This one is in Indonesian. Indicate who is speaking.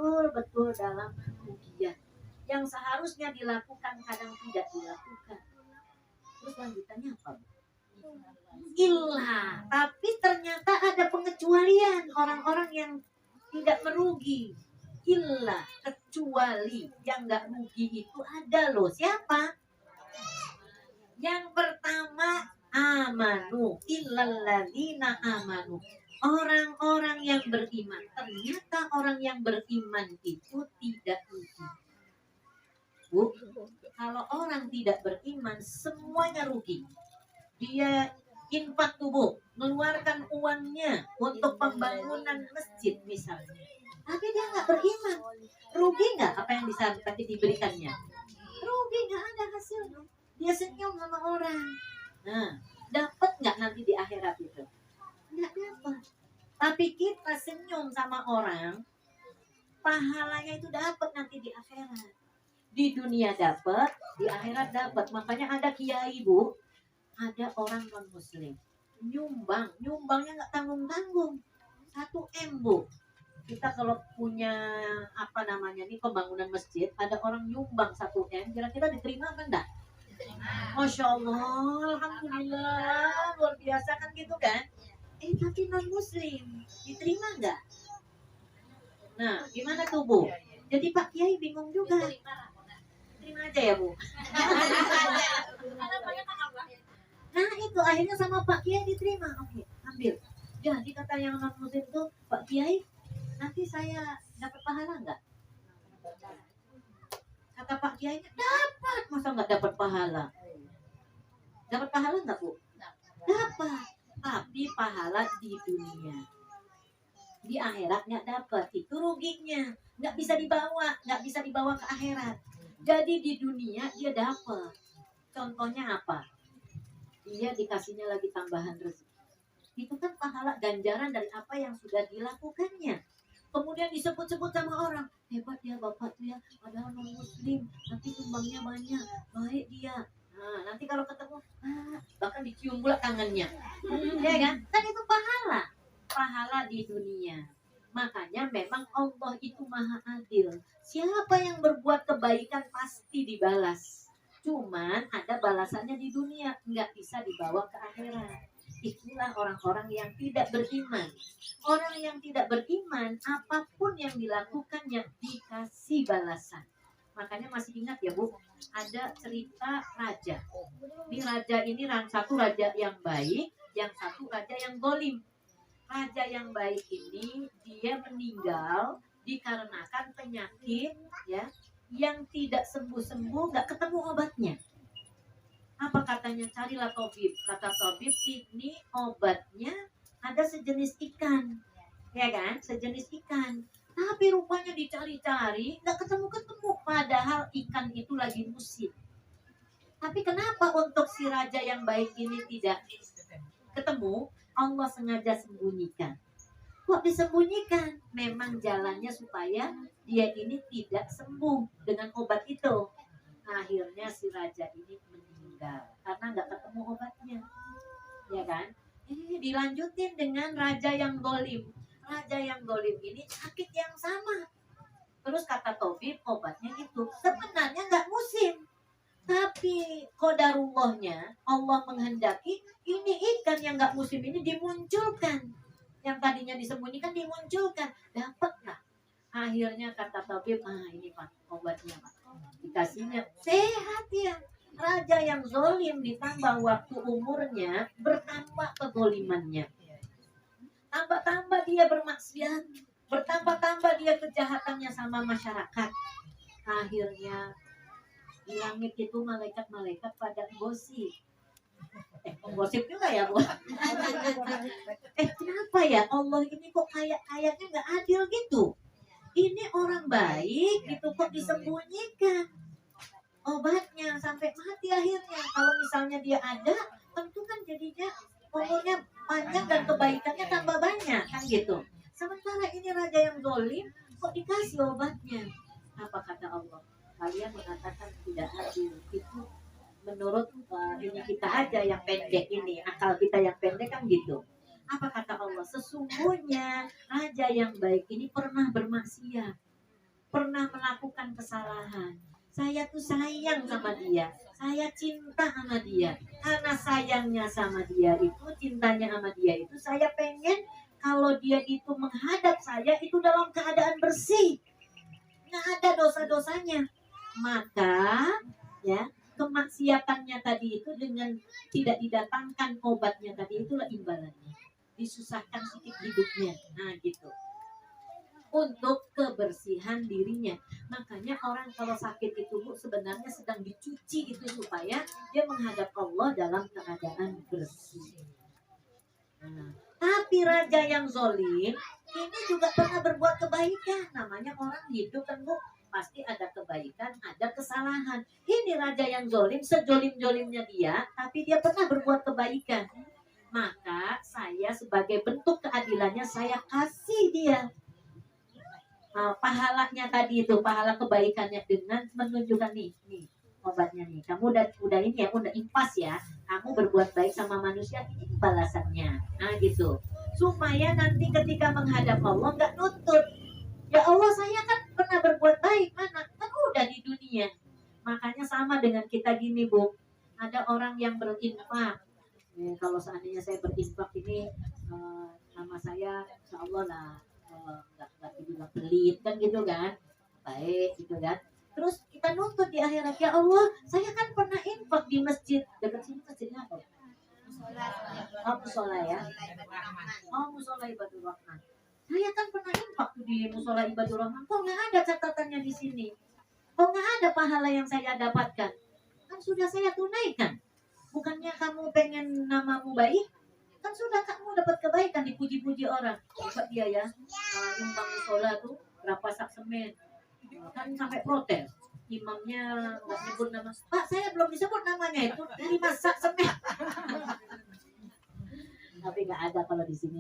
Speaker 1: betul-betul dalam kerugian yang seharusnya dilakukan kadang tidak dilakukan. Terus lanjutannya apa? Ilah, tapi ternyata ada pengecualian orang-orang yang tidak merugi. Ilah, kecuali yang nggak rugi itu ada loh. Siapa? Yang pertama, amanu, illalladzina amanu. Orang-orang yang beriman. Ternyata orang yang beriman itu tidak rugi. Bu, kalau orang tidak beriman semuanya rugi. Dia infak tubuh, mengeluarkan uangnya untuk pembangunan masjid misalnya. Tapi dia nggak beriman, rugi nggak apa yang bisa diberikannya? Rugi, nggak ada hasilnya. Dia senyum sama orang. Nah, dapat nggak nanti di akhirat itu? Nggak dapat. Tapi kita senyum sama orang, pahalanya itu dapat nanti di akhirat. Di dunia dapat, di akhirat dapat. Makanya ada kiai, Bu, ada orang non muslim nyumbangnya nggak tanggung-tanggung 1 M, Bu. Kita kalau punya apa namanya nih pembangunan masjid, ada orang nyumbang 1 M, kira-kira diterima kan enggak? Masya Allah, alhamdulillah, luar biasa kan gitu kan? Tapi non muslim diterima nggak? Nah, gimana tuh, Bu? Jadi Pak Kiai bingung juga. Terima aja ya, Bu. Nah itu akhirnya sama Pak Kiai diterima. Oke, ambil. Jadi kata yang non muslim itu, Pak Kiai, nanti saya dapat pahala nggak? Kata Pak Kiai, dapat. Masa nggak dapat pahala? Dapat pahala nggak, Bu? Dapat. Tapi pahala di dunia. Di akhirat nggak dapat. Itu ruginya. Nggak bisa dibawa ke akhirat. Jadi di dunia dia dapat. Contohnya apa? Dia dikasihnya lagi tambahan rezeki. Itu kan pahala ganjaran dari apa yang sudah dilakukannya. Kemudian disebut-sebut sama orang, hebat ya bapak tuh ya, padahal non muslim, nanti sumbangnya banyak, baik dia. Nah, nanti kalau ketemu, bahkan dicium pula tangannya. Ya kan? Kan itu pahala di dunia. Makanya memang Allah itu maha adil. Siapa yang berbuat kebaikan pasti dibalas. Cuman ada balasannya di dunia, nggak bisa dibawa ke akhirat. Itulah orang-orang yang tidak beriman. Orang yang tidak beriman, apapun yang dilakukannya dikasih balasan. Makanya masih ingat ya, Bu, ada cerita raja. Ini raja ini satu raja yang baik, yang satu raja yang zalim. Raja yang baik ini dia meninggal dikarenakan penyakit ya yang tidak sembuh-sembuh, nggak ketemu obatnya. Apa katanya? Carilah tabib. Kata tabib, ini obatnya ada sejenis ikan, ya kan? Sejenis ikan. Tapi rupanya dicari-cari, nggak ketemu-ketemu. Padahal ikan itu lagi musim. Tapi kenapa untuk si raja yang baik ini tidak ketemu? Allah sengaja sembunyikan. Kok disembunyikan? Memang jalannya supaya dia ini tidak sembuh dengan obat itu. Akhirnya si raja ini meninggal karena nggak ketemu obatnya, ya kan? Dilanjutin dengan raja yang zalim. Raja yang zalim ini sakit yang sama. Terus kata tabib, obatnya itu sebenarnya nggak musim, tapi qadarullahnya Allah menghendaki ini ikan yang nggak musim ini dimunculkan. Yang tadinya disembunyikan dimunculkan, dapatlah. Akhirnya kata tabib, ini Pak obatnya Pak. Dikasihnya sehat ya. Raja yang zalim ditambah waktu umurnya, bertambah kezalimannya. Tambah-tambah dia bermaksiat, bertambah-tambah dia kejahatannya sama masyarakat. Akhirnya di langit itu malaikat-malaikat pada gosip. Gosip juga ya, Bu. Kenapa ya Allah ini kok kayaknya nggak adil gitu? Ini orang baik gitu kok disembunyikan obatnya sampai mati akhirnya. Kalau misalnya dia ada, tentu kan jadinya umurnya panjang dan kebaikannya tambah banyak kan gitu. Sementara ini raja yang zalim kok dikasih obatnya. Apa kata Allah? Kalian mengatakan tidak adil. Itu menurut ini kita aja yang pendek ini, akal kita yang pendek kan gitu. Apa kata Allah? Sesungguhnya raja yang baik ini pernah bermaksiat. pernah melakukan kesalahan. Saya tuh sayang sama dia, saya cinta sama dia. Karena sayangnya sama dia itu, cintanya sama dia itu, saya pengen kalau dia itu menghadap saya itu dalam keadaan bersih, nggak ada dosa-dosanya. Maka ya, kemaksiatannya tadi itu dengan tidak didatangkan obatnya tadi, itulah imbalannya. Disusahkan sedikit hidupnya. Nah gitu. Untuk kebersihan dirinya. Makanya orang kalau sakit itu Bu, sebenarnya sedang dicuci itu supaya dia menghadap Allah dalam keadaan bersih. Nah, tapi raja yang zolim ini juga pernah berbuat kebaikan. Namanya orang hidup kan Bu, pasti ada kebaikan, ada kesalahan. Ini raja yang zolim, sejolim-jolimnya dia, tapi dia pernah berbuat kebaikan. Maka saya sebagai bentuk keadilannya, saya kasih dia pahalanya tadi itu, pahala kebaikannya dengan menunjukkan nih obatnya nih. Kamu udah ini ya, udah impas ya. Kamu berbuat baik sama manusia, ini balasannya. Nah gitu. Supaya nanti ketika menghadap Allah nggak nuntut. Ya Allah, saya kan pernah berbuat baik, mana? Kan udah di dunia. Makanya sama dengan kita gini Bu. Ada orang yang berinfak. Kalau seandainya saya berinfak ini, nama saya insya Allah lah nggak dibilang pelit kan gitu kan, baik gitu kan. Terus kita nuntut di akhirat, ya Allah saya kan pernah infak di masjid dekat sini, masjidnya apa? Musola ya. Musola Ibadur Rahman. Saya kan pernah infak di musola Ibadur Rahman. Kok nggak ada catatannya di sini? Kok nggak ada pahala yang saya dapatkan? Kan sudah saya tunaikan. Bukannya kamu pengen namamu baik? Kan sudah kamu dapat kebaikan, dipuji-puji orang. Coba dia ya, nyumbang musola tuh berapa sak semen, kan sampai protes. Imamnya nggak sebut nama. Pak, saya belum disebut namanya itu, dari masak semen. Tapi nggak ada kalau di sini.